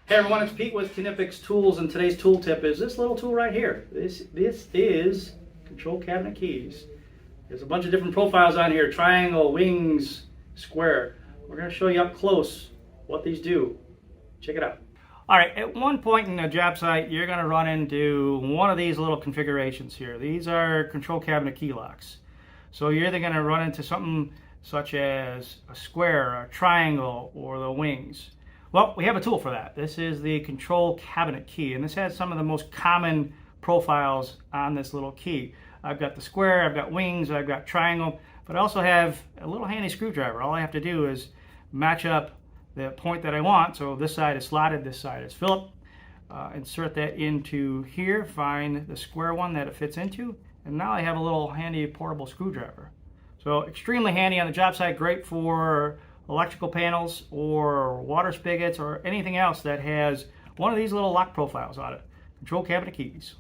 Hey everyone, it's Pete with Knipex Tools, and today's tool tip is this little tool right here. This is Control Cabinet Keys. There's a bunch of different profiles on here: triangle, wings, square. We're going to show you up close what these do. Check it out. All right, at one point in a job site, you're going to run into one of these little configurations here. These are control cabinet key locks. So you're either going to run into something such as a square, a triangle, or the wings. Well, we have a tool for that. This is the Control Cabinet Key, and this has some of the most common profiles on this little key. I've got the square, I've got wings, I've got triangle, but I also have a little handy screwdriver. All I have to do is match up the point that I want. So this side is slotted, this side is Phillip. Insert that into here, find the square one that it fits into, and now I have a little handy portable screwdriver. So extremely handy on the job site, great for electrical panels or water spigots or anything else that has one of these little lock profiles on it. Control Cabinet Keys.